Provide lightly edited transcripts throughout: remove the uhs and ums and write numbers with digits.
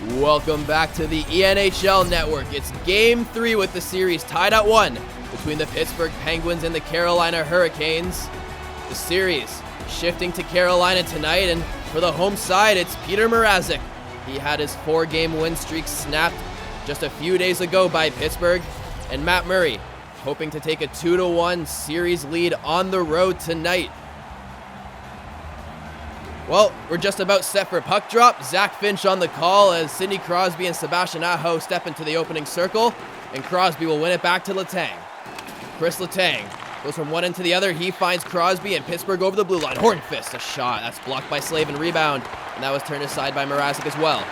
Welcome back to the ENHL Network. It's Game 3 with the series tied at 1 between the Pittsburgh Penguins and the Carolina Hurricanes. The series shifting to Carolina tonight, and for the home side, it's Peter Mrazek. He had his 4-game win streak snapped just a few days ago by Pittsburgh, and Matt Murray hoping to take a 2-1 series lead on the road tonight. Well, we're just about set for puck drop. Zach Finch on the call as Sidney Crosby and Sebastian Aho step into the opening circle, and Crosby will win it back to Letang. Chris Letang goes from one end to the other. He finds Crosby and Pittsburgh over the blue line. Hornfist, a shot. That's blocked by Slavin, rebound, and that was turned aside by Mrazek as well.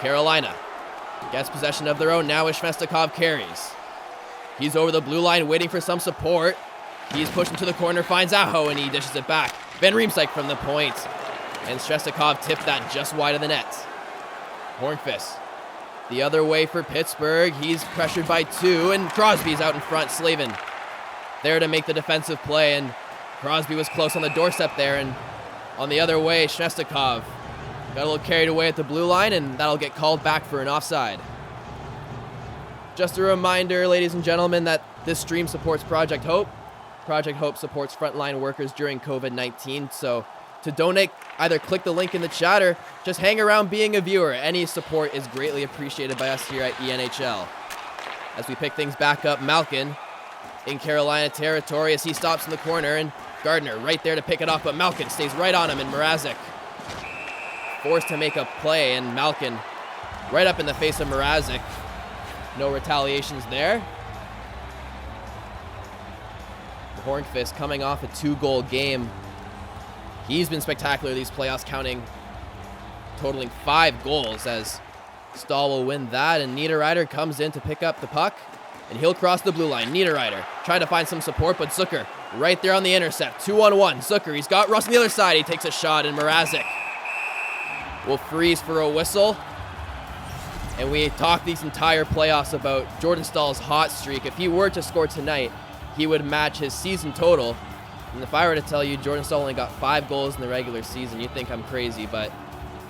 Carolina gets possession of their own. Now Svechnikov carries. He's over the blue line waiting for some support. He's pushed into the corner, finds Aho, and he dishes it back. Van Riemsdyk from the point, and Svechnikov tipped that just wide of the net. Hornfist the other way for Pittsburgh. He's pressured by 2, and Crosby's out in front. Slavin there to make the defensive play, and Crosby was close on the doorstep there, and on the other way, Svechnikov got a little carried away at the blue line, and that'll get called back for an offside. Just a reminder, ladies and gentlemen, that this stream supports Project Hope. Project Hope supports frontline workers during COVID-19, so to donate, either click the link in the chat or just hang around being a viewer. Any support is greatly appreciated by us here at ENHL. As we pick things back up, Malkin in Carolina territory as he stops in the corner, and Gardner right there to pick it off, but Malkin stays right on him, and Mrazek forced to make a play, and Malkin right up in the face of Mrazek. No retaliations there. Hornfist coming off a 2-goal game. He's been spectacular these playoffs, totaling 5 goals as Stahl will win that, and Niederreiter comes in to pick up the puck, and he'll cross the blue line. Niederreiter trying to find some support, but Zucker right there on the intercept. 2-on-1. Zucker, he's got Russ on the other side. He takes a shot, and Mrazek will freeze for a whistle. And we talked these entire playoffs about Jordan Stahl's hot streak. If he were to score tonight, he would match his season total. And if I were to tell you Jordan Stahl only got 5 goals in the regular season, you'd think I'm crazy. But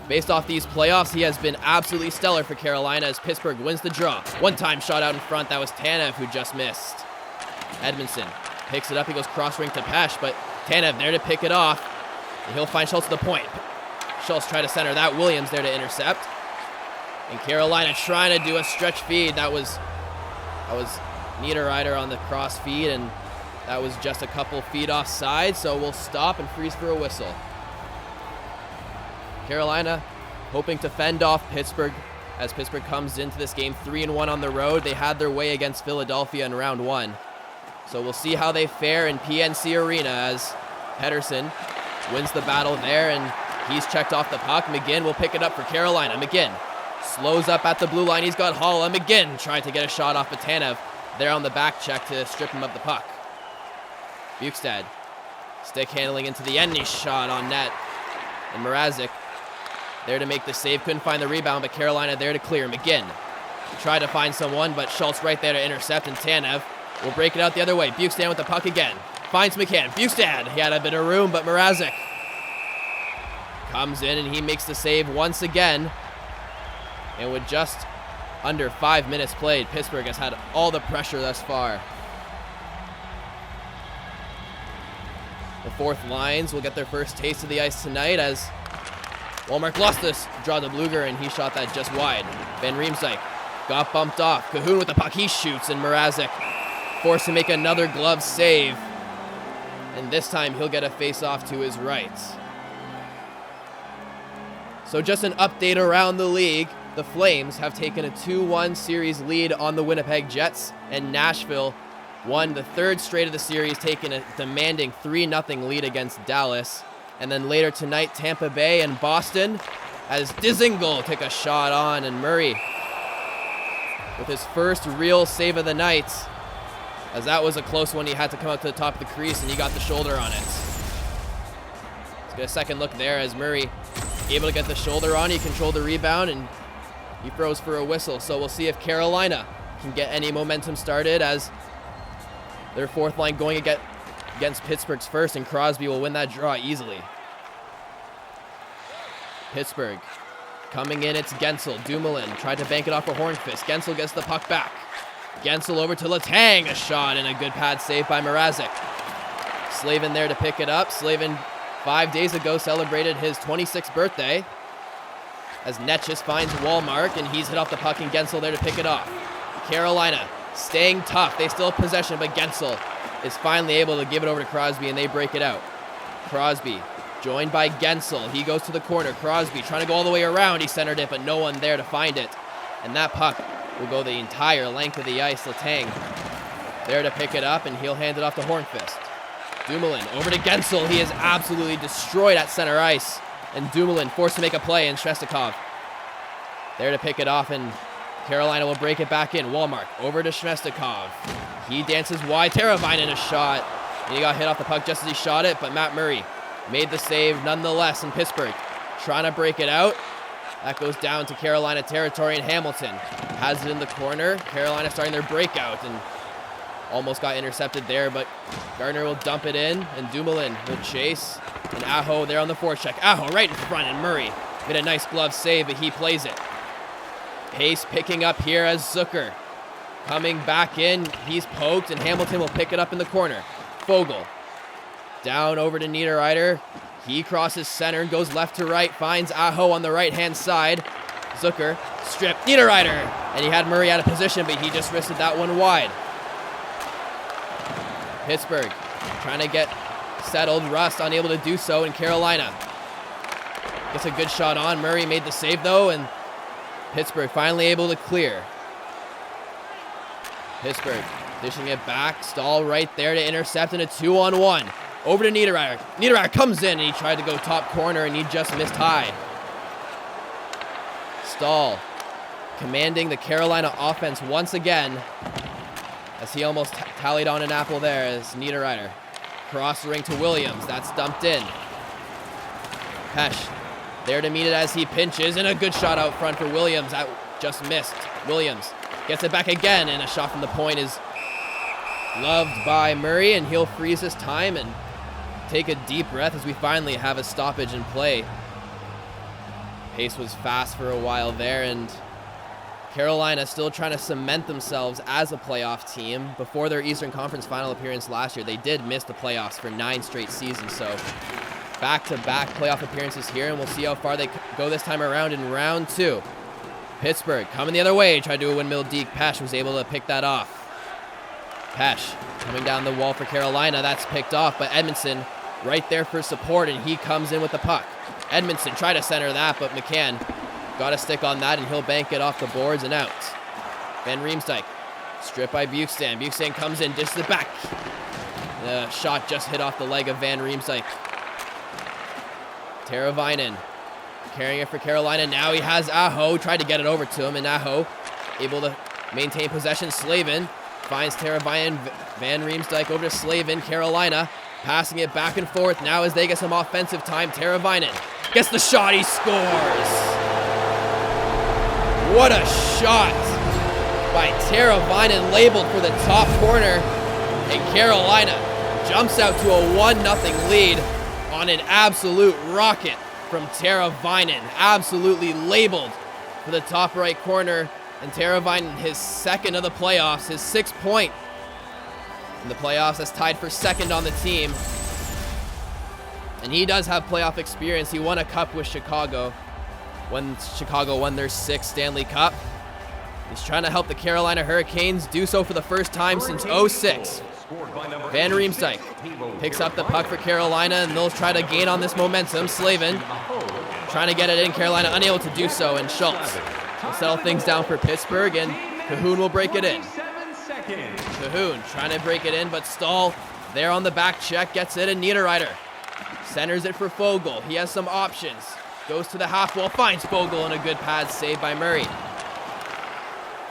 based off these playoffs, he has been absolutely stellar for Carolina as Pittsburgh wins the draw. One-time shot out in front. That was Tanev who just missed. Edmondson picks it up. He goes cross-ring to Pesh, but Tanev there to pick it off. And he'll find Schultz at the point. Schultz try to center that. Williams there to intercept. And Carolina trying to do a stretch feed. That was Niederreiter on the cross feed, and that was just a couple feet offside, so we'll stop and freeze for a whistle. Carolina hoping to fend off Pittsburgh as Pittsburgh comes into this game 3-1 on the road. They had their way against Philadelphia in round 1. So we'll see how they fare in PNC Arena as Pedersen wins the battle there, and he's checked off the puck. McGinn will pick it up for Carolina. McGinn slows up at the blue line. He's got Halla. McGinn trying to get a shot off of Tanev there on the back check to strip him of the puck. Bukestad stick handling into the end, and he shot on net. And Mrazek there to make the save. Couldn't find the rebound, but Carolina there to clear. McGinn tried to find someone, but Schultz right there to intercept, and Tanev will break it out the other way. Bukestad with the puck again. Finds McCann. Bukestad, he had a bit of room, but Mrazek comes in and he makes the save once again. And with just under 5 minutes played, Pittsburgh has had all the pressure thus far. The fourth lines will get their first taste of the ice tonight as Walmart lost this draw to Bluger, and he shot that just wide. Van Riemsdyk got bumped off. Cahoon with the puck, he shoots, and Mrazek forced to make another glove save. And this time he'll get a face-off to his right. So just an update around the league. The Flames have taken a 2-1 series lead on the Winnipeg Jets, and Nashville won the 3rd straight of the series, taking a demanding 3-0 lead against Dallas. And then later tonight, Tampa Bay and Boston, as Dzingel took a shot on, and Murray with his first real save of the night, as that was a close one. He had to come up to the top of the crease, and he got the shoulder on it. Let's get a second look there as Murray able to get the shoulder on. He controlled the rebound, and he throws for a whistle. So we'll see if Carolina can get any momentum started as their fourth line going against Pittsburgh's first, and Crosby will win that draw easily. Pittsburgh Coming in, it's Gensel. Dumoulin tried to bank it off for Hornqvist. Gensel gets the puck back. Gensel over to Letang. A shot and a good pad save by Mrazek. Slavin there to pick it up. Slavin 5 days ago celebrated his 26th birthday as Netchis finds Wallmark, and he's hit off the puck, and Gensel there to pick it off. Carolina staying tough. They still have possession, but Gensel is finally able to give it over to Crosby, and they break it out. Crosby joined by Gensel. He goes to the corner. Crosby trying to go all the way around. He centered it, but no one there to find it. And that puck will go the entire length of the ice. Letang there to pick it up, and he'll hand it off to Hornqvist. Dumoulin over to Gensel. He is absolutely destroyed at center ice. And Dumoulin forced to make a play, and Svestikov there to pick it off, and Carolina will break it back in. Wallmark over to Svestikov. He dances wide. Teravainen a shot, and he got hit off the puck just as he shot it, but Matt Murray made the save nonetheless, and Pittsburgh trying to break it out. That goes down to Carolina territory, and Hamilton has it in the corner. Carolina starting their breakout, and almost got intercepted there, but Gardner will dump it in, and Dumoulin will chase, and Aho there on the forecheck. Aho right in front, and Murray made a nice glove save, but he plays it. Pace picking up here as Zucker coming back in. He's poked, and Hamilton will pick it up in the corner. Foegele down over to Niederreiter. He crosses center and goes left to right, finds Aho on the right-hand side. Zucker stripped Niederreiter, and he had Murray out of position, but he just wristed that one wide. Pittsburgh trying to get settled. Rust unable to do so, in Carolina gets a good shot on. Murray made the save though, and Pittsburgh finally able to clear. Pittsburgh dishing it back. Stahl right there to intercept, and a 2-on-1. Over to Niederreiter. Niederreiter comes in, and he tried to go top corner, and he just missed high. Stahl commanding the Carolina offense once again, as he almost tallied on an apple there as Niederreiter. Cross the ring to Williams. That's dumped in. Pesh there to meet it as he pinches, and a good shot out front for Williams. That just missed. Williams gets it back again, and a shot from the point is loved by Murray, and he'll freeze his time and take a deep breath as we finally have a stoppage in play. Pace was fast for a while there, and Carolina still trying to cement themselves as a playoff team. Before their Eastern Conference final appearance last year, they did miss the playoffs for 9 straight seasons, so back-to-back playoff appearances here, and we'll see how far they go this time around in round 2. Pittsburgh coming the other way, tried to do a windmill deke. Pesh was able to pick that off. Pesh coming down the wall for Carolina. That's picked off, but Edmondson right there for support, and he comes in with the puck. Edmondson tried to center that, but McCann got a stick on that, and he'll bank it off the boards and out. Van Riemsdyk stripped by Bukestan. Bukestan comes in, dishes it back. The shot just hit off the leg of Van Riemsdyk. Teravainen carrying it for Carolina. Now he has Aho. Tried to get it over to him, and Aho able to maintain possession. Slavin finds Teravainen. Van Riemsdyk over to Slavin. Carolina passing it back and forth. Now as they get some offensive time, Teravainen gets the shot. He scores. What a shot by Teravainen, labeled for the top corner. And Carolina jumps out to a 1-0 lead on an absolute rocket from Teravainen. Absolutely labeled for the top right corner. And Teravainen, his second of the playoffs, his 6th point in the playoffs, that's tied for second on the team. And he does have playoff experience. He won a cup with Chicago when Chicago won their 6th Stanley Cup. He's trying to help the Carolina Hurricanes do so for the first time since '06. Van Riemsdyk picks up the puck for Carolina, and they'll try to gain on this momentum. Slavin trying to get it in. Carolina unable to do so, and Schultz will settle things down for Pittsburgh, and Cahoon will break it in. Cahoon trying to break it in, but Stahl there on the back check gets it, and Niederreiter centers it for Foegele. He has some options. Goes to the half wall, finds Foegele, and a good pad save by Murray.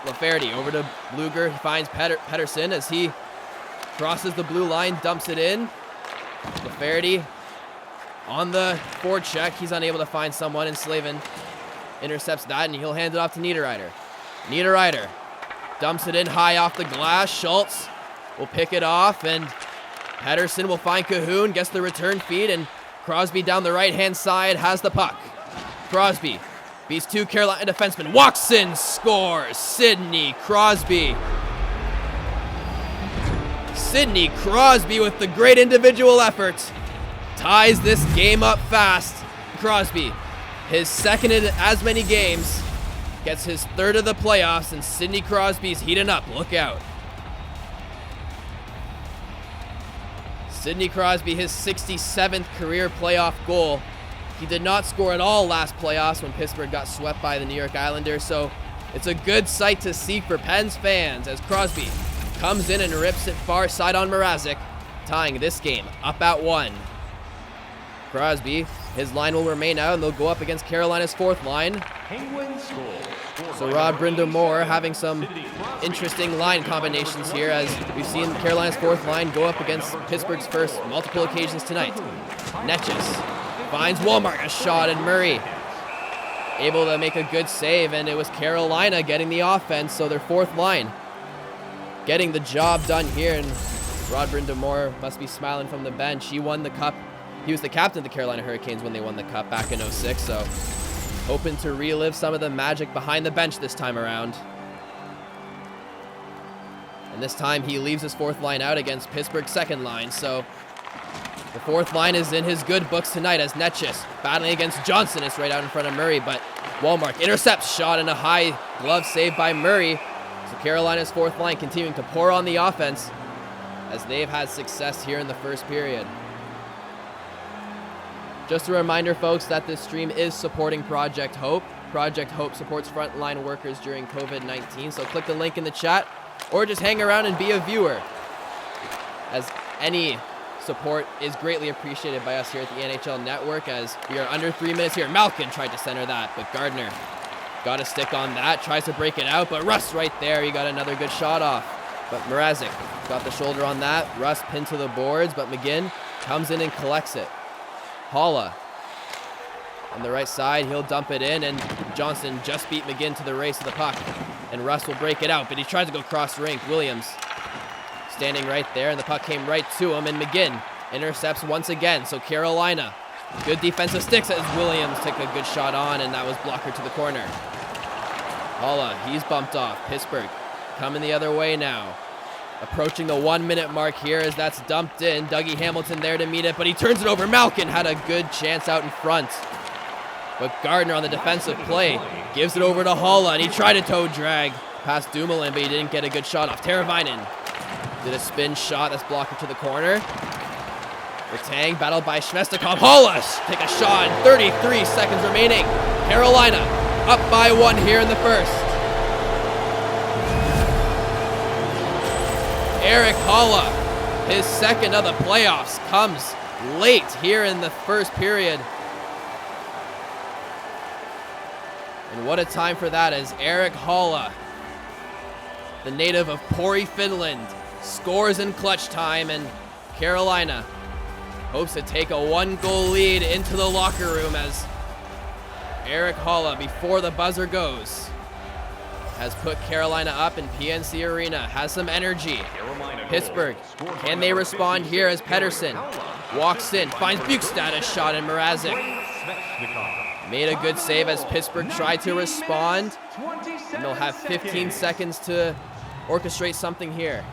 Lafferty over to Bluger. He finds Pettersson as he crosses the blue line, dumps it in. Lafferty on the forecheck. He's unable to find someone, and Slavin intercepts that, and he'll hand it off to Niederreiter. Niederreiter dumps it in high off the glass. Schultz will pick it off, and Pettersson will find Cahoon, gets the return feed, and Crosby down the right-hand side has the puck. Crosby beats two Carolina defensemen, walks in, scores. Sidney Crosby. Sidney Crosby with the great individual effort ties this game up fast. Crosby, his second in as many games, gets his third of the playoffs, and Sidney Crosby's heating up. Look out. Sidney Crosby, his 67th career playoff goal. He did not score at all last playoffs when Pittsburgh got swept by the New York Islanders, so it's a good sight to see for Pens fans as Crosby comes in and rips it far side on Mrazek, tying this game up at 1. Crosby, his line will remain out, and they'll go up against Carolina's fourth line. So Rod Brind'Amour having some interesting line combinations here, as we've seen Carolina's fourth line go up against Pittsburgh's first multiple occasions tonight. Netjes finds Wallmark, a shot, and Murray able to make a good save, and it was Carolina getting the offense, so their fourth line getting the job done here, and Rod Brind'Amour must be smiling from the bench. He won the cup. He was the captain of the Carolina Hurricanes when they won the cup back in 06, so hoping to relive some of the magic behind the bench this time around. And this time he leaves his fourth line out against Pittsburgh's second line, so the fourth line is in his good books tonight as Netjes battling against Johnson. It's right out in front of Murray, but Wallmark intercepts, shot, and a high glove save by Murray. So Carolina's fourth line continuing to pour on the offense as they've had success here in the first period. Just a reminder, folks, that this stream is supporting Project Hope. Project Hope supports frontline workers during COVID-19, so click the link in the chat or just hang around and be a viewer, as any support is greatly appreciated by us here at the NHL Network, as we are under 3 minutes here. Malkin tried to center that, but Gardner got a stick on that, tries to break it out, but Russ right there, he got another good shot off. But Mrazek got the shoulder on that. Russ pinned to the boards, but McGinn comes in and collects it. Haula on the right side, he'll dump it in, and Johnson just beat McGinn to the race of the puck. And Russ will break it out, but he tries to go cross-rink. Williams standing right there, and the puck came right to him, and McGinn intercepts once again. So Carolina, good defensive sticks as Williams took a good shot on, and that was blocker to the corner. Haula, he's bumped off. Pittsburgh coming the other way now. Approaching the 1 minute mark here as that's dumped in. Dougie Hamilton there to meet it, but he turns it over. Malkin had a good chance out in front, but Gardner on the defensive play gives it over to Haula, and he tried to toe drag past Dumoulin, but he didn't get a good shot off. Teravainen did a spin shot that's blocked to the corner. Letang battled by Svechnikov. Haula take a shot, 33 seconds remaining. Carolina up by 1 here in the first. Erik Haula, his second of the playoffs, comes late here in the first period. And what a time for that, as Erik Haula, the native of Pori, Finland, scores in clutch time, and Carolina hopes to take a 1-goal lead into the locker room as Erik Haula, before the buzzer goes, has put Carolina up in PNC Arena, has some energy. Pittsburgh, can they respond here as Pettersson walks in, finds Bukestad, a shot, and Mrazek made a good save as Pittsburgh tried to respond, and they'll have 15 seconds to orchestrate something here.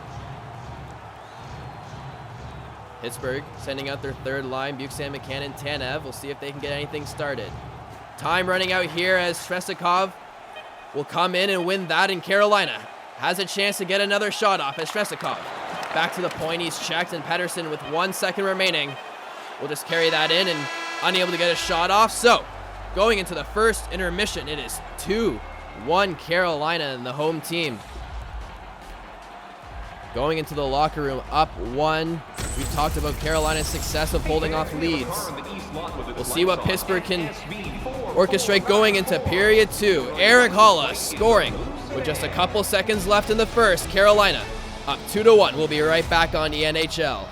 Pittsburgh sending out their third line, Bukestad, McCann, Tanev. We'll see if they can get anything started. Time running out here as Svechnikov will come in and win that, and Carolina has a chance to get another shot off as Svechnikov back to the point. He's checked, and Pettersson with 1 second remaining will just carry that in and unable to get a shot off. So going into the first intermission, it is 2-1 Carolina and the home team. Going into the locker room up 1. We've talked about Carolina's success of holding off leads. We'll see what Pittsburgh can orchestrate going into period 2. Erik Haula scoring with just a couple seconds left in the first. Carolina up 2-1. We'll be right back on ENHL.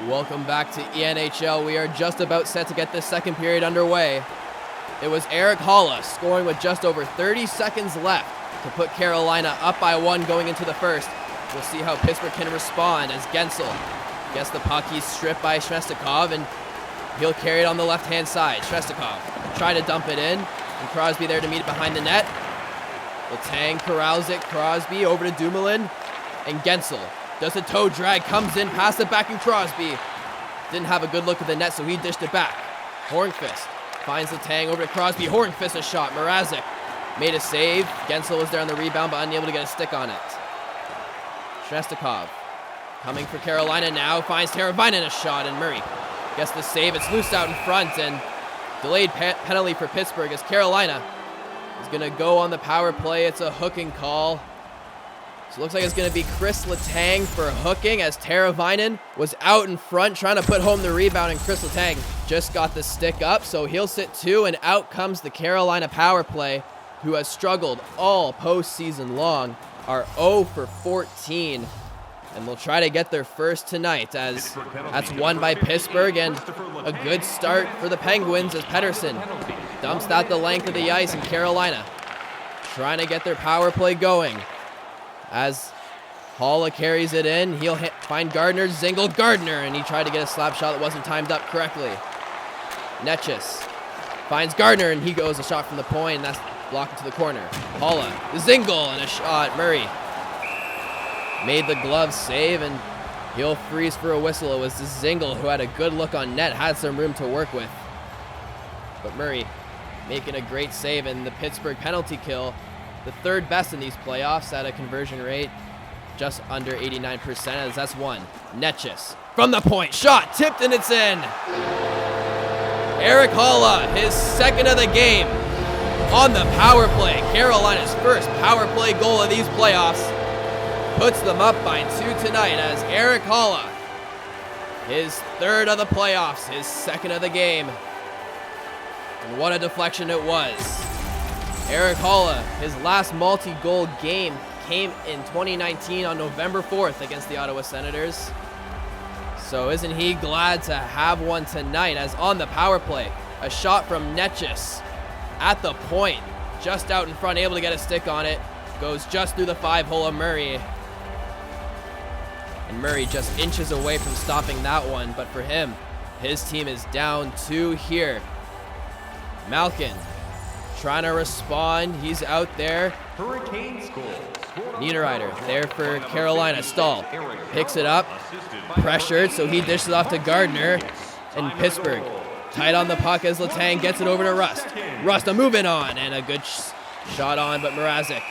Welcome back to ENHL. We are just about set to get this second period underway. It was Erik Haula scoring with just over 30 seconds left to put Carolina up by 1 going into the first. We'll see how Pittsburgh can respond as Guentzel gets the puck. He's stripped by Svechnikov, and he'll carry it on the left-hand side. Svechnikov try to dump it in, and Crosby there to meet it behind the net. Letang corrals it. Crosby over to Dumoulin, and Guentzel does a toe drag, comes in, pass it back, and Crosby didn't have a good look at the net, so he dished it back. Hornqvist finds Letang over to Crosby. Hornqvist a shot. Mrazek made a save. Guentzel was there on the rebound, but unable to get a stick on it. Svechnikov coming for Carolina now, finds Teravainen a shot, and Murray gets the save. It's loose out in front, and delayed penalty for Pittsburgh as Carolina is going to go on the power play. It's a hooking call. So it looks like it's going to be Chris Letang for hooking, as Teravainen was out in front trying to put home the rebound, and Chris Letang just got the stick up, so he'll sit 2, and out comes the Carolina power play, who has struggled all postseason long, are 0 for 14, and they'll try to get their first tonight, as that's won by Pittsburgh, and a good start for the Penguins as Pettersson dumps that the length of the ice, and Carolina trying to get their power play going. As Haula carries it in, he'll find Gardner, Zingle, Gardner, and he tried to get a slap shot that wasn't timed up correctly. Netchis finds Gardner, and he goes a shot from the point, and that's blocked into the corner. Haula, the Zingle, and a shot. Murray made the glove save, and he'll freeze for a whistle. It was the Zingle who had a good look on net, had some room to work with. But Murray making a great save, and the Pittsburgh penalty kill, the third best in these playoffs at a conversion rate just under 89%, as that's one. Netchis from the point, shot, tipped, and it's in. Erik Haula, his second of the game on the power play. Carolina's first power play goal of these playoffs puts them up by 2 tonight, as Erik Haula, his third of the playoffs, his second of the game. And what a deflection it was. Erik Haula, his last multi-goal game came in 2019 on November 4th against the Ottawa Senators. So isn't he glad to have one tonight, as on the power play, a shot from Netchis at the point, just out in front, able to get a stick on it, goes just through the 5-hole of Murray. And Murray just inches away from stopping that one, but for him, his team is down 2 here. Malkin trying to respond. He's out there. Niederreiter there for Carolina. Stahl picks it up. Pressured, so he dishes off to Gardner. And Pittsburgh tight on the puck as Letang gets it over to Rust. Rust moving on, and a good shot on, but Mrazek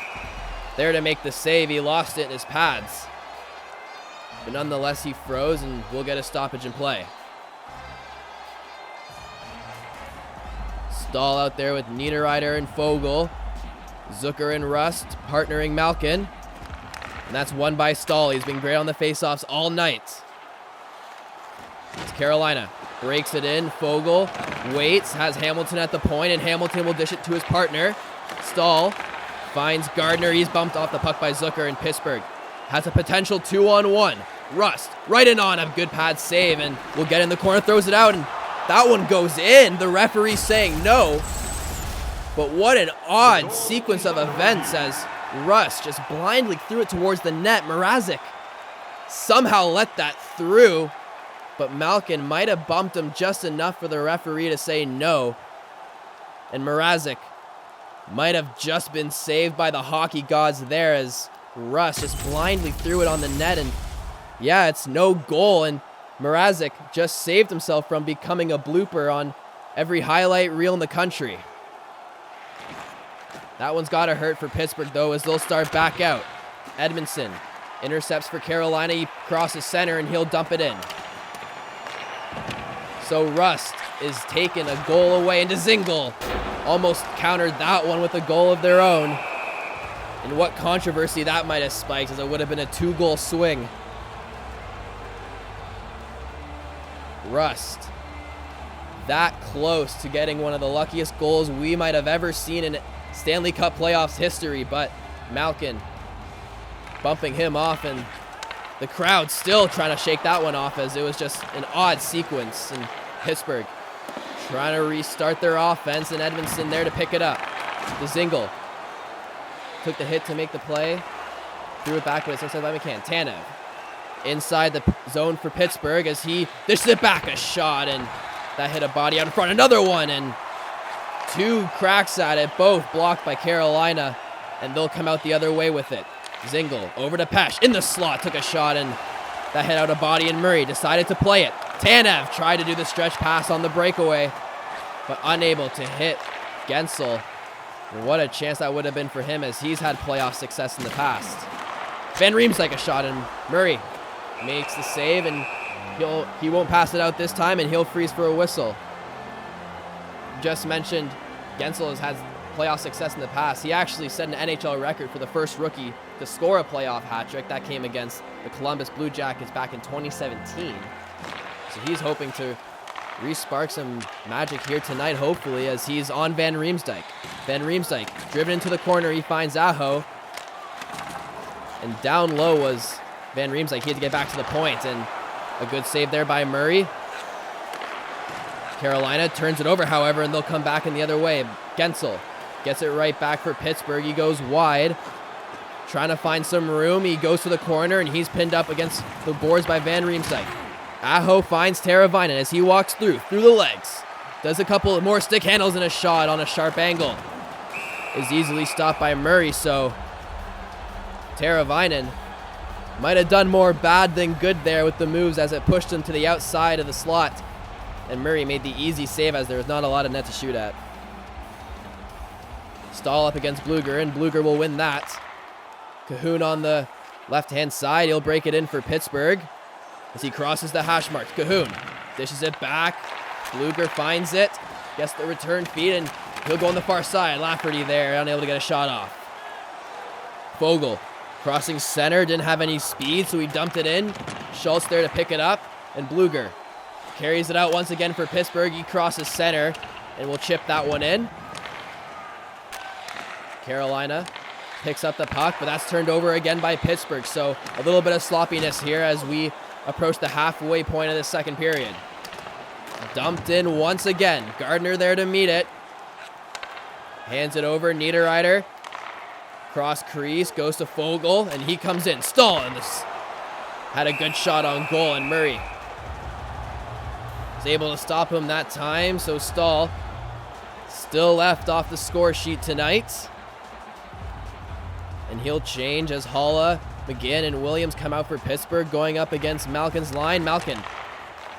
there to make the save. He lost it in his pads. But nonetheless, he froze, and we'll get a stoppage in play. Stahl out there with Niederreiter and Foegele. Zucker and Rust partnering Malkin. And that's won by Stahl. He's been great on the faceoffs all night. It's Carolina. Breaks it in. Foegele waits, has Hamilton at the point, and Hamilton will dish it to his partner. Stahl finds Gardner. He's bumped off the puck by Zucker, and Pittsburgh has a potential 2-on-1. Rust right in on a good pad save, and will get in the corner, throws it out, and that one goes in. The referee saying no. But what an odd sequence of events as Rust just blindly threw it towards the net. Mrazek somehow let that through, but Malkin might have bumped him just enough for the referee to say no. And Mrazek might have just been saved by the hockey gods there, as Rust just blindly threw it on the net, and yeah, it's no goal, and Mrazek just saved himself from becoming a blooper on every highlight reel in the country. That one's got to hurt for Pittsburgh, though, as they'll start back out. Edmondson intercepts for Carolina. He crosses center, and he'll dump it in. So Rust is taking a goal away, into Zingle almost countered that one with a goal of their own. And what controversy that might have spiked, as it would have been a 2-goal swing. Rust that close to getting one of the luckiest goals we might have ever seen in Stanley Cup playoffs history, but Malkin bumping him off, and The crowd still trying to shake that one off, as it was just an odd sequence. And Pittsburgh trying to restart their offense, and Edmondson there to pick it up. Dzingel took the hit to make the play. Threw it back, but it's inside by McCann. Tanev inside the zone for Pittsburgh as he dishes it back. A shot, and that hit a body out in front. Another one, and two cracks at it, both blocked by Carolina, and they'll come out the other way with it. Dzingel over to Pesh in the slot, took a shot, and that hit out a body, and Murray decided to play it. Tanev tried to do the stretch pass on the breakaway, but unable to hit Guentzel. And what a chance that would have been for him, as he's had playoff success in the past. Van Riemsdyk a shot, and Murray makes the save, and he won't pass it out this time, and he'll freeze for a whistle. Just mentioned Guentzel has had playoff success in the past. He actually set an NHL record for the first rookie to score a playoff hat trick. That came against the Columbus Blue Jackets back in 2017. So he's hoping to re-spark some magic here tonight, hopefully, as he's on Van Riemsdyk. Van Riemsdyk driven into the corner. He finds Aho. And down low was Van Riemsdyk. He had to get back to the point, and a good save there by Murray. Carolina turns it over, however, and they'll come back in the other way. Guentzel gets it right back for Pittsburgh. He goes wide, trying to find some room. He goes to the corner, and he's pinned up against the boards by Van Riemsdyk. Aho finds Teravainen as he walks through the legs. Does a couple more stick handles and a shot on a sharp angle. Is easily stopped by Murray, so Teravainen might have done more bad than good there with the moves as it pushed him to the outside of the slot. And Murray made the easy save, as there was not a lot of net to shoot at. Stahl up against Bluger, and Bluger will win that. Cahoon on the left-hand side. He'll break it in for Pittsburgh as he crosses the hash mark. Cahoon dishes it back. Bluger finds it, gets the return feed, and he'll go on the far side. Lafferty there, unable to get a shot off. Foegele crossing center, didn't have any speed, so he dumped it in. Schultz there to pick it up, and Bluger carries it out once again for Pittsburgh. He crosses center, and will chip that one in. Carolina picks up the puck, but that's turned over again by Pittsburgh. So a little bit of sloppiness here as we approach the halfway point of the second period. Dumped in once again. Gardner there to meet it. Hands it over. Niederreiter. Cross crease. Goes to Foegele, and he comes in. Stahl and this had a good shot on goal, and Murray was able to stop him that time. So Stahl still left off the score sheet tonight. And he'll change as Haula, McGinn, and Williams come out for Pittsburgh, going up against Malkin's line. Malkin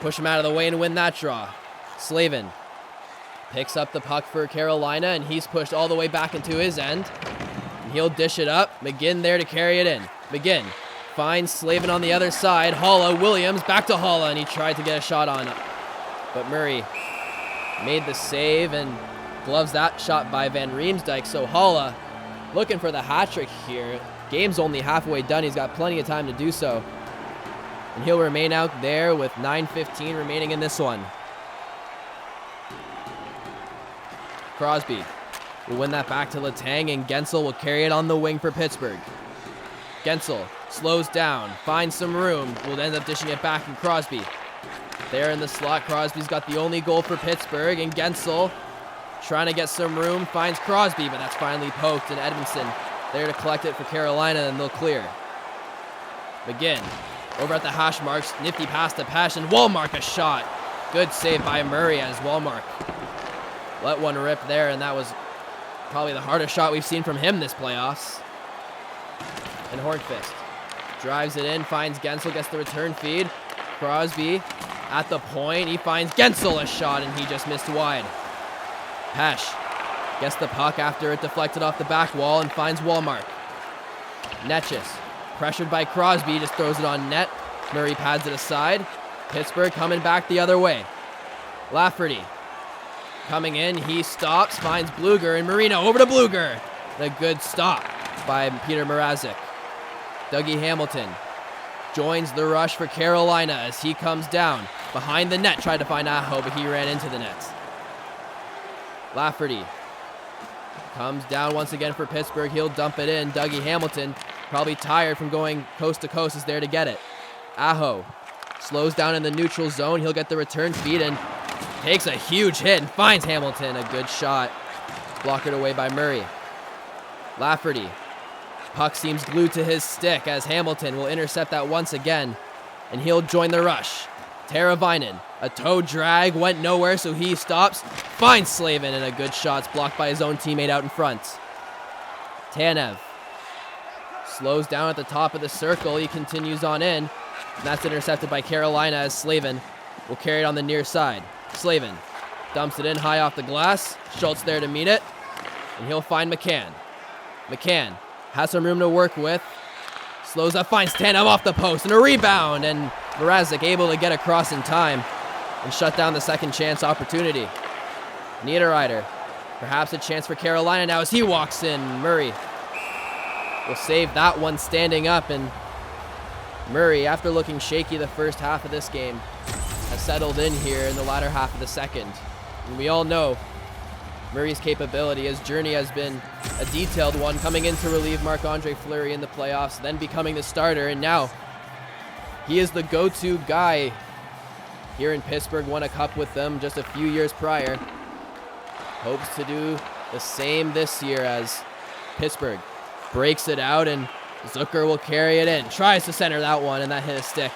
push him out of the way and win that draw. Slavin picks up the puck for Carolina, and he's pushed all the way back into his end. And he'll dish it up. McGinn there to carry it in. McGinn finds Slavin on the other side. Haula, Williams, back to Haula, and he tried to get a shot on it. But Murray made the save and gloves that shot by Van Riemsdyk. So Haula looking for the hat trick here. Game's only halfway done. He's got plenty of time to do so. And he'll remain out there with 9:15 remaining in this one. Crosby will win that back to Letang, and Guentzel will carry it on the wing for Pittsburgh. Guentzel slows down, finds some room, will end up dishing it back, and Crosby there in the slot. Crosby's got the only goal for Pittsburgh, and Guentzel trying to get some room, finds Crosby, but that's finally poked, and Edmondson there to collect it for Carolina, and they'll clear. McGinn over at the hash marks, nifty pass to Pesh, and Wallmark a shot. Good save by Murray as Wallmark let one rip there, and that was probably the hardest shot we've seen from him this playoffs. And Hornqvist drives it in, finds Guentzel, gets the return feed. Crosby at the point, he finds Guentzel a shot, and he just missed wide. Pesh gets the puck after it deflected off the back wall and finds Wallmark. Netchis, pressured by Crosby, just throws it on net. Murray pads it aside. Pittsburgh coming back the other way. Lafferty coming in, he stops, finds Bluger, and Marino over to Bluger. A good stop by Peter Mrazek. Dougie Hamilton joins the rush for Carolina as he comes down behind the net, tried to find Aho, but he ran into the net. Lafferty comes down once again for Pittsburgh. He'll dump it in. Dougie Hamilton, probably tired from going coast to coast, is there to get it. Aho slows down in the neutral zone. He'll get the return feed and takes a huge hit and finds Hamilton. A good shot. Blockered away by Murray. Lafferty. Puck seems glued to his stick as Hamilton will intercept that once again, and he'll join the rush. Teravainen, a toe drag, went nowhere, so he stops, finds Slavin, and a good shot's blocked by his own teammate out in front. Tanev slows down at the top of the circle. He continues on in, and that's intercepted by Carolina as Slavin will carry it on the near side. Slavin dumps it in high off the glass. Schultz there to meet it, and he'll find McCann. McCann has some room to work with. Slows up, finds Tanev off the post, and a rebound, and Mrazek able to get across in time and shut down the second chance opportunity. Niederreiter, perhaps a chance for Carolina now as he walks in. Murray will save that one standing up, and Murray, after looking shaky the first half of this game, has settled in here in the latter half of the second. And we all know Murray's capability. His journey has been a detailed one, coming in to relieve Marc-Andre Fleury in the playoffs, then becoming the starter, and now he is the go-to guy here in Pittsburgh. Won a cup with them just a few years prior. Hopes to do the same this year as Pittsburgh breaks it out, and Zucker will carry it in. Tries to center that one, and that hit a stick.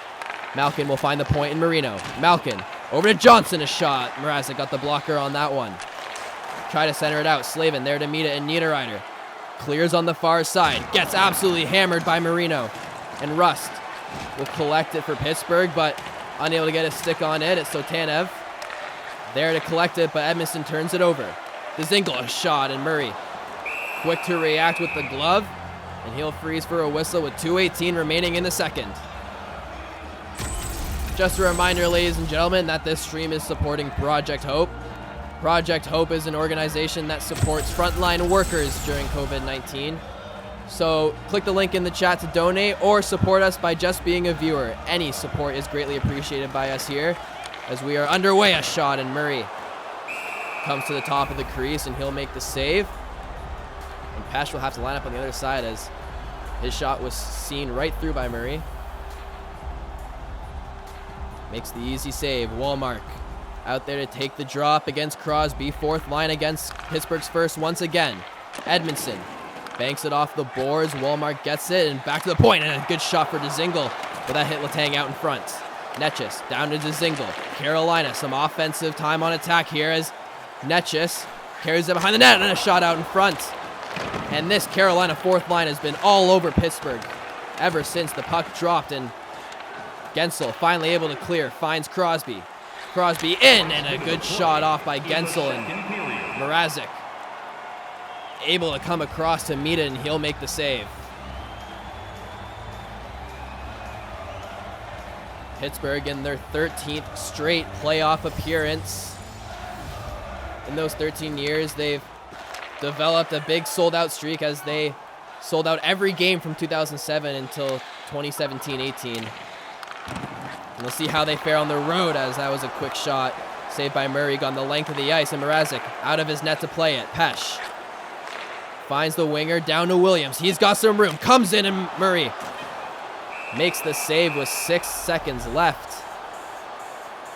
Malkin will find the point in Marino. Malkin over to Johnson, a shot. Mrazek got the blocker on that one. Try to center it out. Slavin there to meet it, and Niederreiter clears on the far side. Gets absolutely hammered by Marino. And Rust will collect it for Pittsburgh, but unable to get a stick on it. It's Sotanev there to collect it, but Edmondson turns it over. Dzingel, a shot, and Murray quick to react with the glove, and he'll freeze for a whistle with 2:18 remaining in the second. Just a reminder, ladies and gentlemen, that this stream is supporting Project Hope. Project Hope is an organization that supports frontline workers during COVID-19. So click the link in the chat to donate or support us by just being a viewer. Any support is greatly appreciated by us here as we are underway. A shot, and Murray comes to the top of the crease, and he'll make the save. And Pesh will have to line up on the other side as his shot was seen right through by Murray. Makes the easy save. Wallmark out there to take the drop against Crosby. Fourth line against Pittsburgh's first once again. Edmondson banks it off the boards. Wallmark gets it, and back to the point, and a good shot for Dzingel, but that hit Letang out in front. Netchis down to Dzingel. Carolina, some offensive time on attack here as Netchis carries it behind the net, and a shot out in front. And this Carolina fourth line has been all over Pittsburgh ever since the puck dropped, and Gensel finally able to clear, finds Crosby. Crosby in, and a good shot off by Gensel, and Mrazek able to come across to meet it, and he'll make the save. Pittsburgh in their 13th straight playoff appearance. In those 13 years, they've developed a big sold-out streak as they sold out every game from 2007 until 2017-18. We'll see how they fare on the road, as that was a quick shot. Saved by Murray, gone the length of the ice, and Mrazek out of his net to play it. Pesh finds the winger, down to Williams. He's got some room, comes in, and Murray makes the save with 6 seconds left.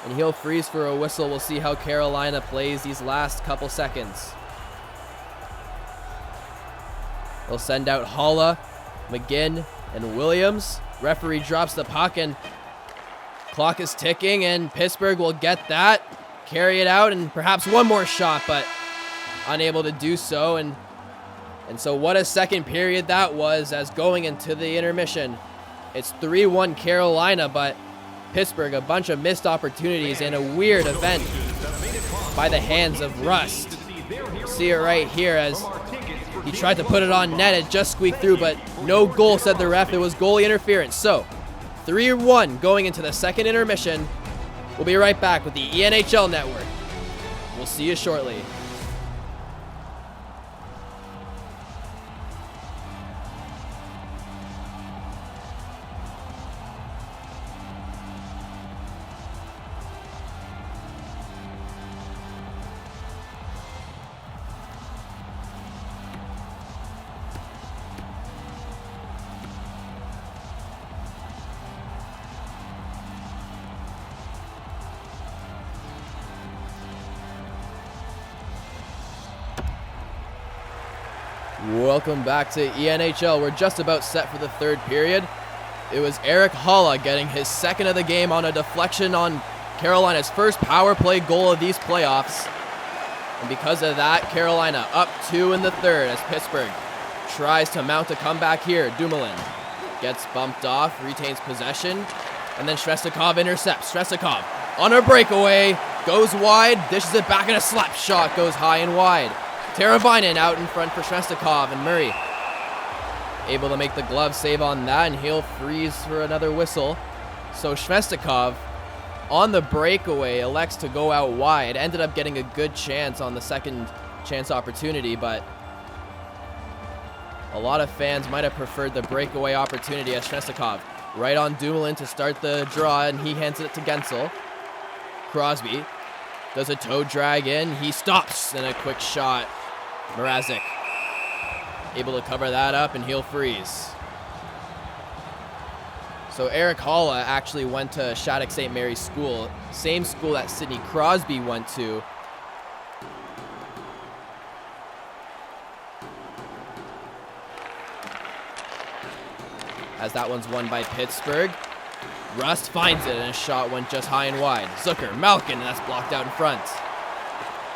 And he'll freeze for a whistle. We'll see how Carolina plays these last couple seconds. They'll send out Haula, McGinn, and Williams. Referee drops the puck, and clock is ticking, and Pittsburgh will get that, carry it out, and perhaps one more shot, but unable to do so. And so what a second period that was, as going into the intermission, it's 3-1 Carolina, but Pittsburgh, a bunch of missed opportunities and a weird event by the hands of Rust. See it right here as he tried to put it on net. It just squeaked through, but no goal, said the ref. It was goalie interference. So 3-1 going into the second intermission. We'll be right back with the ENHL Network. We'll see you shortly. Welcome back to ENHL. We're just about set for the third period. It was Erik Haula getting his second of the game on a deflection on Carolina's first power play goal of these playoffs. And because of that, Carolina up 2 in the third as Pittsburgh tries to mount a comeback here. Dumoulin gets bumped off, retains possession, and then Svechnikov intercepts. Svechnikov on a breakaway, goes wide, dishes it back, and a slap shot goes high and wide. Teravainen out in front for Svechnikov, and Murray able to make the glove save on that, and he'll freeze for another whistle. So Svechnikov on the breakaway elects to go out wide. Ended up getting a good chance on the second chance opportunity, but a lot of fans might have preferred the breakaway opportunity as Svechnikov right on Dumoulin to start the draw, and he hands it to Guentzel. Crosby does a toe drag in. He stops, and a quick shot. Mrazek able to cover that up, and he'll freeze. So Erik Haula actually went to Shattuck St. Mary's School, same school that Sidney Crosby went to. As that one's won by Pittsburgh. Rust finds it, and a shot went just high and wide. Zucker, Malkin, and that's blocked out in front.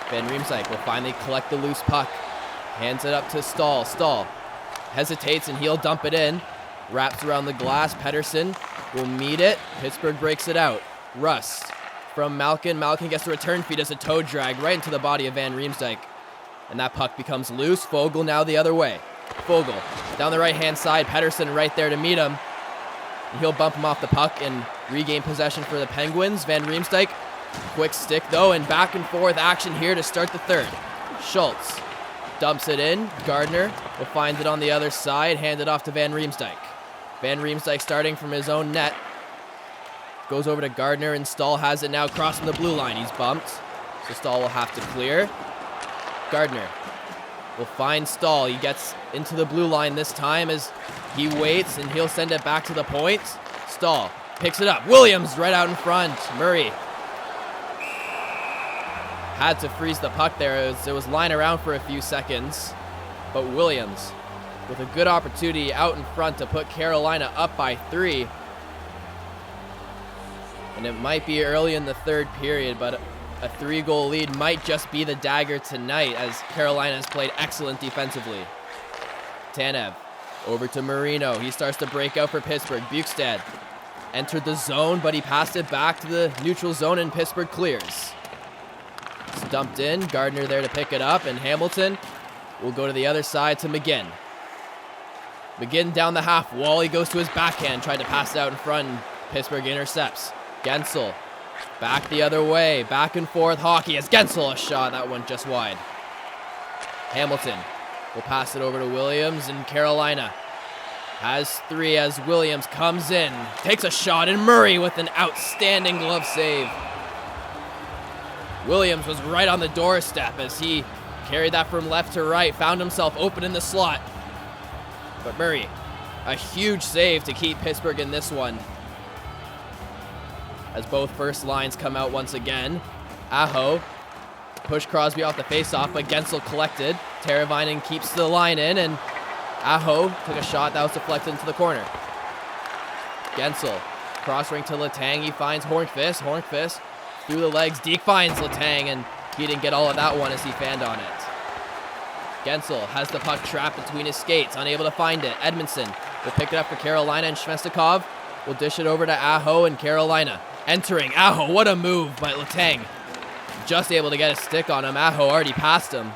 Van Riemsdyk will finally collect the loose puck. Hands it up to Stahl. Stahl hesitates, and he'll dump it in. Wraps around the glass. Pettersson will meet it. Pittsburgh breaks it out. Rust from Malkin. Malkin gets the return feed as a toe drag right into the body of Van Riemsdyk. And that puck becomes loose. Foegele now the other way. Foegele down the right-hand side. Pettersson right there to meet him. And he'll bump him off the puck and regain possession for the Penguins. Van Riemsdyk, quick stick though, and back and forth action here to start the third. Schultz dumps it in. Gardner will find it on the other side. Hand it off to Van Riemsdyk. Van Riemsdyk starting from his own net. Goes over to Gardner, and Stahl has it now crossing the blue line. He's bumped, so Stahl will have to clear. Gardner will find Stahl. He gets into the blue line this time as he waits, and he'll send it back to the point. Stahl picks it up. Williams right out in front. Murray had to freeze the puck there. It was lying around for a few seconds, but Williams with a good opportunity out in front to put Carolina up by 3. And it might be early in the third period, but a 3-goal lead might just be the dagger tonight as Carolina has played excellent defensively. Tanev over to Marino. He starts to break out for Pittsburgh. Bukestad entered the zone, but he passed it back to the neutral zone, and Pittsburgh clears. It's dumped in. Gardner there to pick it up, and Hamilton will go to the other side to McGinn. McGinn down the half wall. He goes to his backhand, tried to pass it out in front, and Pittsburgh intercepts. Guentzel back the other way, back and forth hockey as Guentzel a shot. That one just wide. Hamilton will pass it over to Williams, and Carolina has 3 as Williams comes in, takes a shot, and Murray with an outstanding glove save. Williams was right on the doorstep as he carried that from left to right, found himself open in the slot. But Murray, a huge save to keep Pittsburgh in this one. As both first lines come out once again. Aho pushed Crosby off the faceoff, but Guentzel collected. Teravainen keeps the line in, and Aho took a shot that was deflected into the corner. Guentzel, cross ring to Letang. He finds Hornqvist. Hornqvist through the legs. Deke finds Letang, and he didn't get all of that one as he fanned on it. Guentzel has the puck trapped between his skates, unable to find it. Edmondson will pick it up for Carolina, and Svechnikov will dish it over to Aho, and Carolina entering. Aho, what a move by Letang. Just able to get a stick on him. Aho already passed him.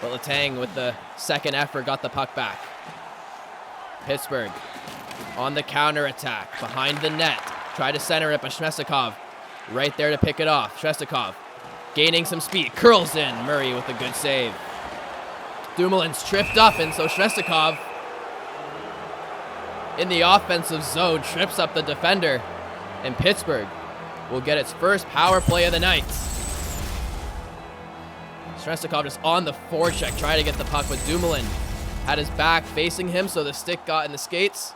But Letang with the second effort got the puck back. Pittsburgh on the counter-attack behind the net. Try to center it, but Svechnikov right there to pick it off. Svechnikov gaining some speed, curls in. Murray with a good save. Dumoulin's tripped up, and so Svechnikov in the offensive zone trips up the defender, and Pittsburgh will get its first power play of the night. Svechnikov just on the forecheck, trying to get the puck, but Dumoulin had his back facing him, so the stick got in the skates,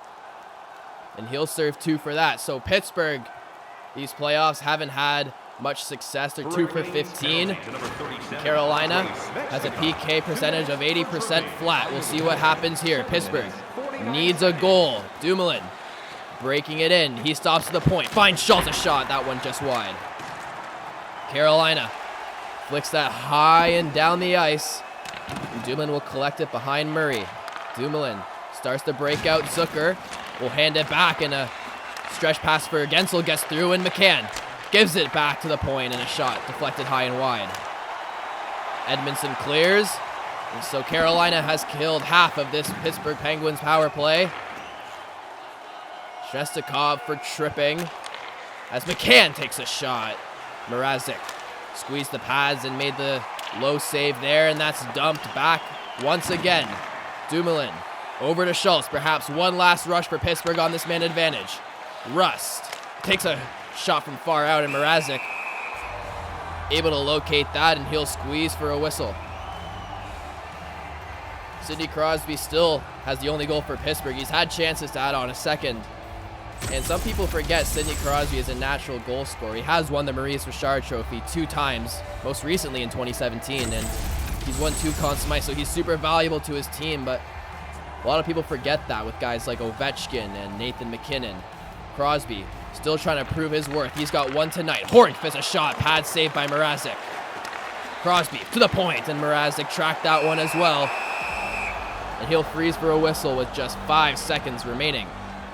and he'll serve 2 for that. So Pittsburgh, these playoffs haven't had much success. They're 2 for 15. Carolina has a PK percentage of 80% flat. We'll see what happens here. Pittsburgh needs a goal. Dumoulin breaking it in. He stops at the point. Finds Schultz a shot. That one just wide. Carolina flicks that high and down the ice. And Dumoulin will collect it behind Murray. Dumoulin starts to break out. Zucker will hand it back, and a stretch pass for Gensel gets through, and McCann gives it back to the point, and a shot deflected high and wide. Edmondson clears, and so Carolina has killed half of this Pittsburgh Penguins power play. Svechnikov for tripping as McCann takes a shot. Mrazek squeezed the pads and made the low save there, and that's dumped back once again. Dumoulin over to Schultz. Perhaps one last rush for Pittsburgh on this man advantage. Rust takes a shot from far out, and Mrazek able to locate that, and he'll squeeze for a whistle. Sidney Crosby still has the only goal for Pittsburgh. He's had chances to add on a second. And some people forget Sidney Crosby is a natural goal scorer. He has won the Maurice Richard Trophy 2 times, most recently in 2017, and he's won 2 Conn Smythe, so he's super valuable to his team, but a lot of people forget that with guys like Ovechkin and Nathan McKinnon. Crosby still trying to prove his worth. He's got one tonight. Hornqvist is a shot. Pad saved by Mrazek. Crosby to the point, and Mrazek tracked that one as well. And he'll freeze for a whistle with just 5 seconds remaining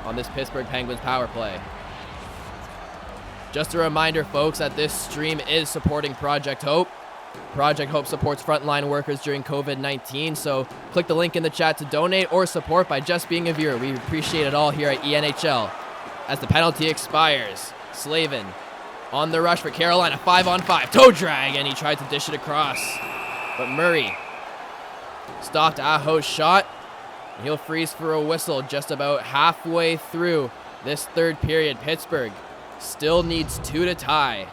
on this Pittsburgh Penguins power play. Just a reminder, folks, that this stream is supporting Project Hope. Project Hope supports frontline workers during COVID-19, so click the link in the chat to donate or support by just being a viewer. We appreciate it all here at ENHL. As the penalty expires, Slavin on the rush for Carolina, 5-on-5, toe drag, and he tried to dish it across. But Murray stopped Aho's shot, and he'll freeze for a whistle just about halfway through this third period. Pittsburgh still needs 2 to tie.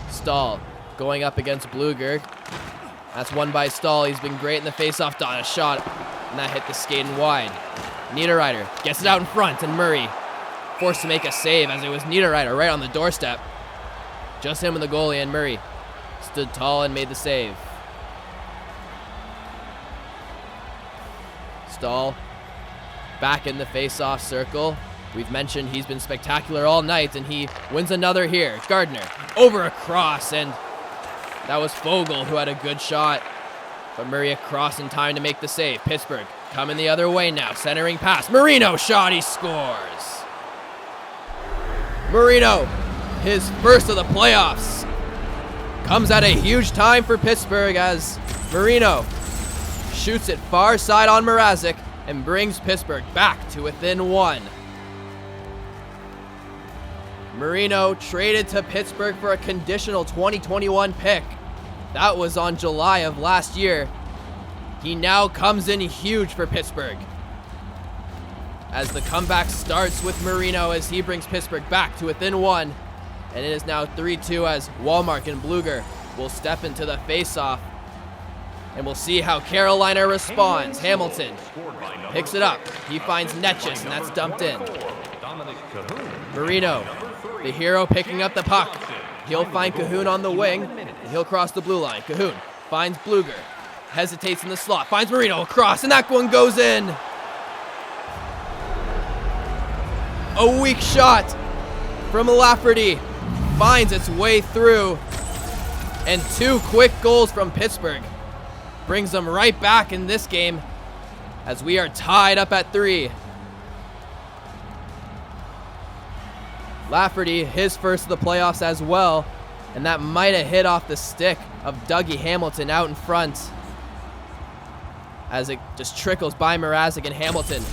Stahl going up against Bluger. That's won by Stahl. He's been great in the faceoff dot. A shot, and that hit the skate and wide. Niederreiter gets it out in front, and Murray forced to make a save as it was Niederreiter right on the doorstep. Just him and the goalie, and Murray stood tall and made the save. Stahl back in the faceoff circle. We've mentioned he's been spectacular all night, and he wins another here. Gardner over across, and that was Fogle who had a good shot. But Murray across in time to make the save. Pittsburgh coming the other way now. Centering pass. Marino shot. He scores. Marino, his first of the playoffs, comes at a huge time for Pittsburgh as Marino shoots it far side on Mrazek and brings Pittsburgh back to within 1. Marino traded to Pittsburgh for a conditional 2021 pick. That was on July of last year. He now comes in huge for Pittsburgh, as the comeback starts with Marino as he brings Pittsburgh back to within 1. And it is now 3-2 as Wallmark and Bluger will step into the face-off. And we'll see how Carolina responds. Hamilton picks it up. He finds Netchis, and that's dumped in. Marino, the hero, picking up the puck. He'll find Cahoon on the wing, and he'll cross the blue line. Cahoon finds Bluger, hesitates in the slot, finds Marino across, and that one goes in. A weak shot from Lafferty finds its way through, and 2 quick goals from Pittsburgh brings them right back in this game as we are tied up at 3. Lafferty, his first of the playoffs as well, and that might have hit off the stick of Dougie Hamilton out in front as it just trickles by Mrazek, and Hamilton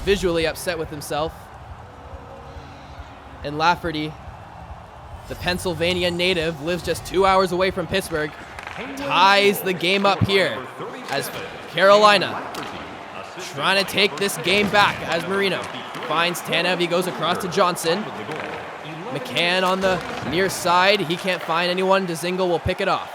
visually upset with himself. And Lafferty, the Pennsylvania native, lives just 2 hours away from Pittsburgh, ties the game up here as Carolina trying to take this game back as Marino finds Tanev. He goes across to Johnson. McCann on the near side. He can't find anyone. DeZingle will pick it off.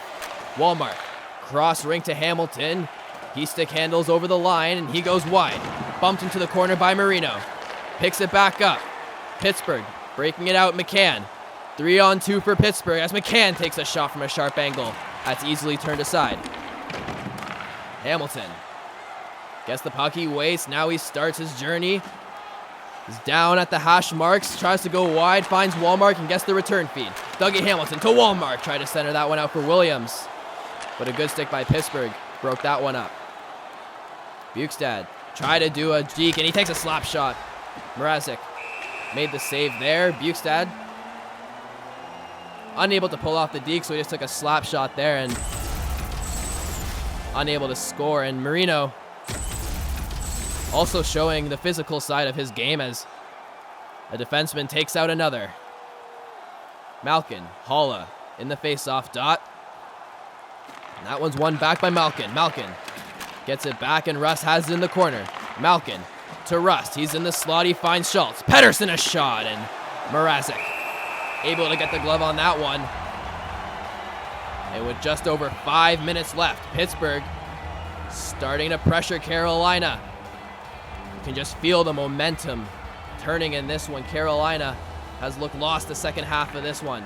Wallmark cross rink to Hamilton. He stick handles over the line, and he goes wide. Bumped into the corner by Marino. Picks it back up. Pittsburgh Breaking it out, McCann. 3-on-2 for Pittsburgh as McCann takes a shot from a sharp angle. That's easily turned aside. Hamilton gets the puck, he waits. Now he starts his journey. He's down at the hash marks, tries to go wide, finds Wallmark and gets the return feed. Dougie Hamilton to Wallmark, tried to center that one out for Williams. But a good stick by Pittsburgh broke that one up. Bukestad tried to do a deke and he takes a slap shot. Mrazek made the save there. Bukestad unable to pull off the deke, so he just took a slap shot there and unable to score. And Marino also showing the physical side of his game as a defenseman takes out another. Malkin, Holla in the face-off dot. And that one's won back by Malkin. Malkin gets it back and Rust has it in the corner. Malkin to Rust. He's in the slot. He finds Schultz. Pettersson a shot and Mrazek able to get the glove on that one. And with just over 5 minutes left, Pittsburgh starting to pressure Carolina. You can just feel the momentum turning in this one. Carolina has looked lost the second half of this one.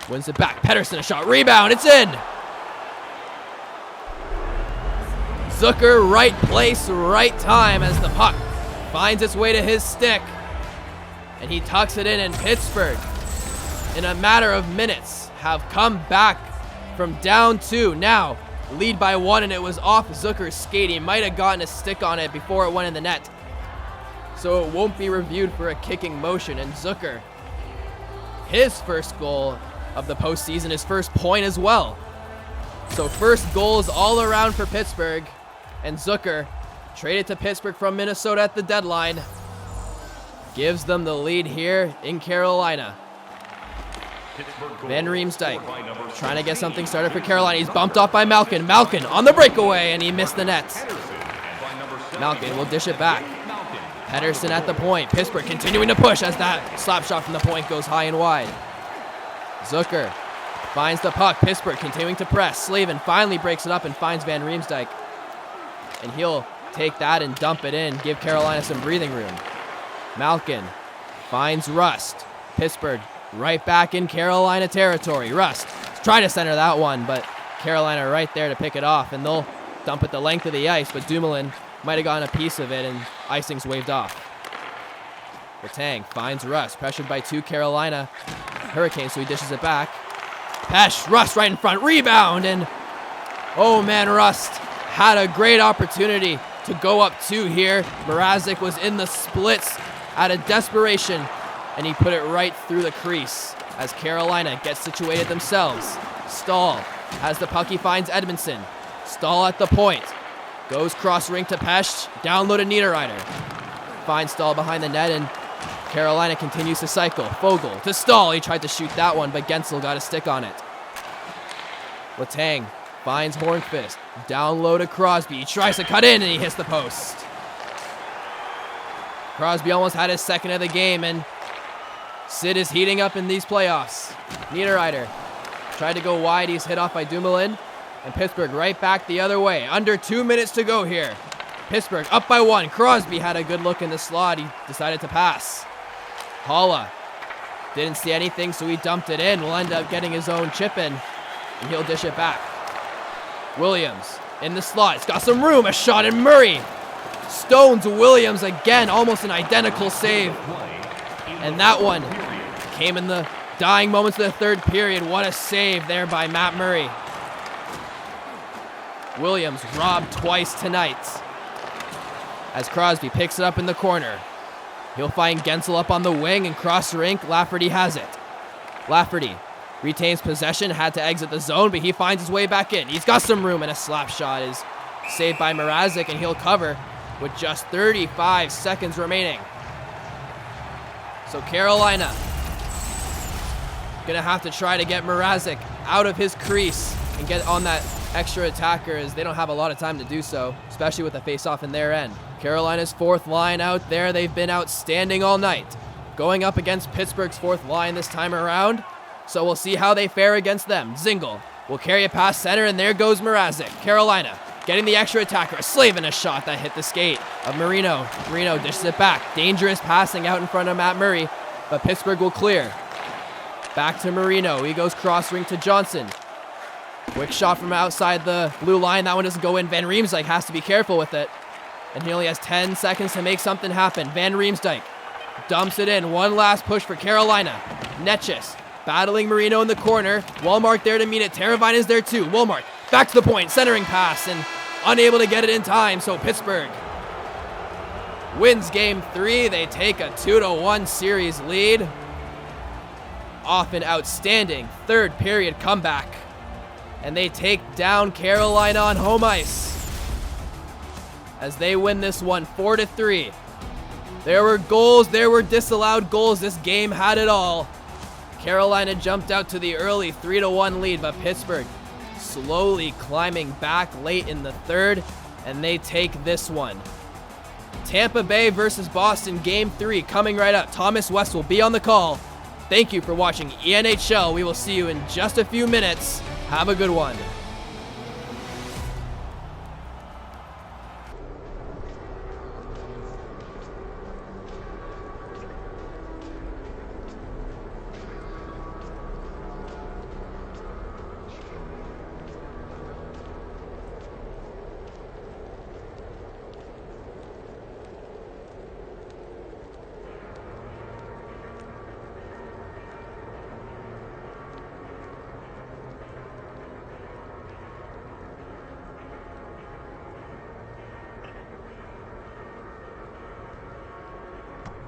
Wins it back. Pettersson a shot. Rebound. It's in. Zucker, right place, right time as the puck finds its way to his stick. And he tucks it in, and Pittsburgh, in a matter of minutes, have come back from down 2. Now, lead by 1, and it was off Zucker's skate. He might have gotten a stick on it before it went in the net. So it won't be reviewed for a kicking motion. And Zucker, his first goal of the postseason, his first point as well. So first goals all around for Pittsburgh. And Zucker, traded to Pittsburgh from Minnesota at the deadline, gives them the lead here in Carolina. Van Riemsdyk trying to get something started for Carolina. He's bumped off by Malkin. Malkin on the breakaway, and he missed the net. Malkin will dish it back. Pettersson at the point. Pittsburgh continuing to push as that slap shot from the point goes high and wide. Zucker finds the puck. Pittsburgh continuing to press. Slavin finally breaks it up and finds Van Riemsdyk. And he'll take that and dump it in, give Carolina some breathing room. Malkin finds Rust. Pittsburgh right back in Carolina territory. Rust trying to center that one, but Carolina right there to pick it off, and they'll dump it the length of the ice, but Dumoulin might have gotten a piece of it, and icing's waved off. Letang finds Rust, pressured by 2 Carolina Hurricanes, so he dishes it back. Pesh, Rust right in front, rebound, and oh man, Rust had a great opportunity to go up 2 here. Mrazek was in the splits out of desperation, and he put it right through the crease as Carolina gets situated themselves. Stahl has the puck, he finds Edmondson. Stahl at the point. Goes cross rink to Pesh, down low to Niederreiter. Finds Stahl behind the net, and Carolina continues to cycle. Fogle to Stahl, he tried to shoot that one, but Gensel got a stick on it. Letang finds Hornqvist, down low to Crosby. He tries to cut in, and he hits the post. Crosby almost had his second of the game, and Sid is heating up in these playoffs. Niederreiter tried to go wide. He's hit off by Dumoulin, and Pittsburgh right back the other way. Under 2 minutes to go here. Pittsburgh up by 1. Crosby had a good look in the slot. He decided to pass. Holla didn't see anything, so he dumped it in. Will end up getting his own chip in, and he'll dish it back. Williams in the slot. It's got some room. A shot, and Murray stones Williams again. Almost an identical save. And that one came in the dying moments of the third period. What a save there by Matt Murray. Williams robbed twice tonight as Crosby picks it up in the corner. He'll find Gensel up on the wing and cross rink. Lafferty has it. Lafferty retains possession, had to exit the zone, but he finds his way back in. He's got some room, and a slap shot is saved by Mrazek, and he'll cover with just 35 seconds remaining. So Carolina gonna have to try to get Mrazek out of his crease and get on that extra attacker, as they don't have a lot of time to do so, especially with the face-off in their end. Carolina's fourth line out there, they've been outstanding all night. Going up against Pittsburgh's fourth line this time around, so we'll see how they fare against them. Zingle will carry it past center, and there goes Mrazek. Carolina getting the extra attacker. Slavin a shot that hit the skate of Marino. Marino dishes it back. Dangerous passing out in front of Matt Murray, but Pittsburgh will clear. Back to Marino. He goes cross ring to Johnson. Quick shot from outside the blue line. That one doesn't go in. Van Riemsdyk has to be careful with it. And he only has 10 seconds to make something happen. Van Riemsdyk dumps it in. One last push for Carolina. Necas battling Marino in the corner. Wallmark there to meet it. Teravainen is there too. Wallmark back to the point. Centering pass and unable to get it in time. So Pittsburgh wins game 3. They take a 2-1 series lead off an outstanding third period comeback. And they take down Carolina on home ice as they win this one 4-3. There were goals, there were disallowed goals. This game had it all. Carolina jumped out to the early 3-1 lead, but Pittsburgh slowly climbing back late in the third, and they take this one. Tampa Bay versus Boston, game 3 coming right up. Thomas West will be on the call. Thank you for watching ENHL. We will see you in just a few minutes. Have a good one.